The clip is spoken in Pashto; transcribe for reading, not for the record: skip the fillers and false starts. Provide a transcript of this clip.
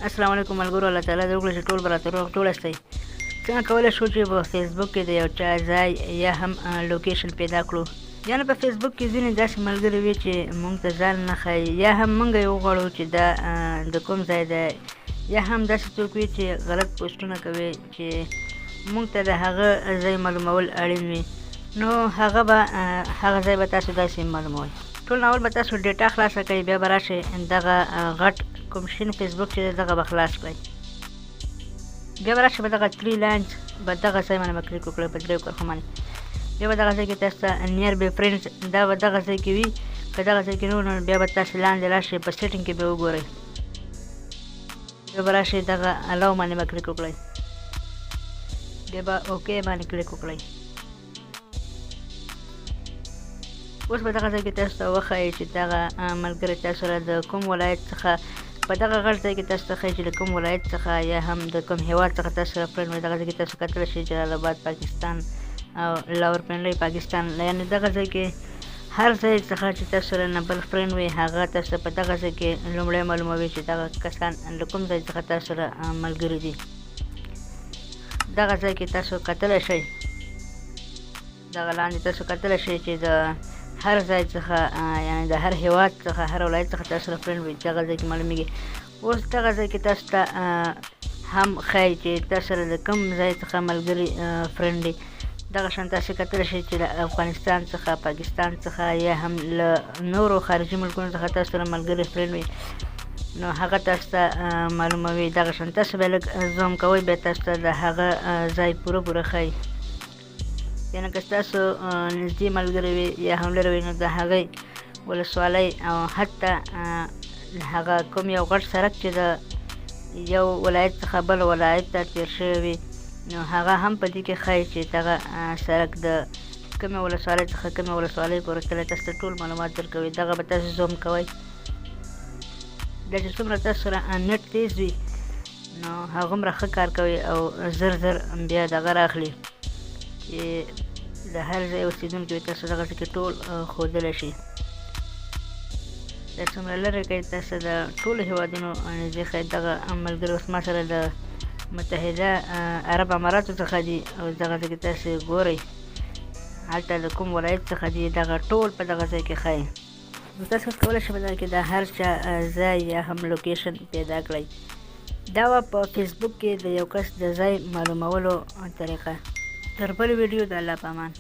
السلام علیکم ملګرو، الله تعالی دې وکړي چې ټول به راته روغ جوړ استئ. څنګه کولی شو چې په فیسبوک کې د یو چا ځای یا هم لوکیشن پیدا کړو. یعنې په فیسبوک کې ځینې داسې ملګري وي چې موږ ته ځان نه ښایي، یا هم موږ یې وغواړو چې دا د کوم ځای دی، یا هم داسې څوک وي چې غلط پوسټونه کوي چې موږ ته د هغه ځای معلومول اړین وي. نو هغه ځای به تاسو داسې معلوموئ. ټول ناول به تاسو ډیټا خلاصه کوئ، بیا به راشئ دغه غټ کوم شین فیسبوک چې دی دغه به خلاص کړئ. بیا به راشئ په دغه 3 لاینز به دغه ځای باندې به کلیک وکړئ په دریو کرښو باندې. بیا به دغه ځای کې تاسو ته نیر بی فرینډز دا به دغه ځای کې وي. که دغه ځای کې نه وي نو بیا به تاسو لاندې راشئ په سیټینګ کې به وګورئ. بیا به راشئ دغه الاو باندې به کلیک وکړئ. بیا به اوکې باندې کلیک وکړئ. اوس به دغه ځای کې تاسو ته وښایي چې دغه ملګری تاسو سره د کوم ولایت څخه په دغه غټ ځای کې تاسو ته ښایي چې له کوم ولایت څخه یا هم د کوم هېواد څخه تاسو سره فرینډ وي. دغه ځای کې تاسو کتلی شئ جلال آباد پاکستان او لاورپنډۍ پاکستان. یعنې دغه ځای کې هر ځای څخه چې تاسو سره نه بل فرینډ وي هغه تاسو په دغه ځای کې لومړی معلوموي چې دغه کسان له کوم ځای څخه تاسو سره ملګري دي. دغه ځای کې تاسو کتلی شئ، دغه لاندې تاسو کتلی شئ چې د هر ځای څخه یعنې د هر هېواد څخه هر ولایت څخه تاسو سره فرینډ وي دغه ځای کې معلومیږي. اوس دغه ځای کې تاسو ته هم ښایي چې تاسو سره د کوم ځای څخه ملګري فرینډ دي. دغه شان تاسو کتلی شئ چې له افغانستان څخه، پاکستان څخه یا هم له نورو خارجي ملکونو څخه تاسو سره ملګري فرینډ وي نو هغه تاسو ته معلوموي. دغه شان تاسو بیا لږ زوم کوئ، بیا تاسو ته د هغه ځای پوره ښایي. یعنې که ستاسو نږدې ملګری وي یا هم لرې وي نو د هغې ولسوالۍ او حتی هغه کوم یو غټ سړک چې د یو ولایت څخه بل ولایت ته تېر شوی وي نو هغه هم په دې کې ښایي چې دغه سړک د کومې ولسوالۍ څخه کومې ولسوالۍ پورې تللی، تاسو ته ټول معلومات درکوي. دغه به تاسو زوم کوئ. دا چې څومره تاسو سره نټ تیز وي نو هغومره ښه کار کوي او زر بیا دغه راخلي چې د هر ځای اوسېدونکي وي تاسو دغه ټکي ټول ښودلی شي. دا څومره لرې کوي تاسو د ټولو هېوادونو نږدې ښایي. دغه ملګري اوس ما سره د متحده عرب اماراتو څخه دي او دغه ځای کې تاسو ګورئ هلته د کوم ولایت څخه دي. دغه ټول په دغه ځای کې ښایي. نو تاسو کولی شئ په دغه کې د هر چا ځای یا هم لوکیشن پیدا کړئ. دا وه په فیسبوک کې د یو کس د ځای معلومولو طریقه. تر بل ویډیو د الله په امان.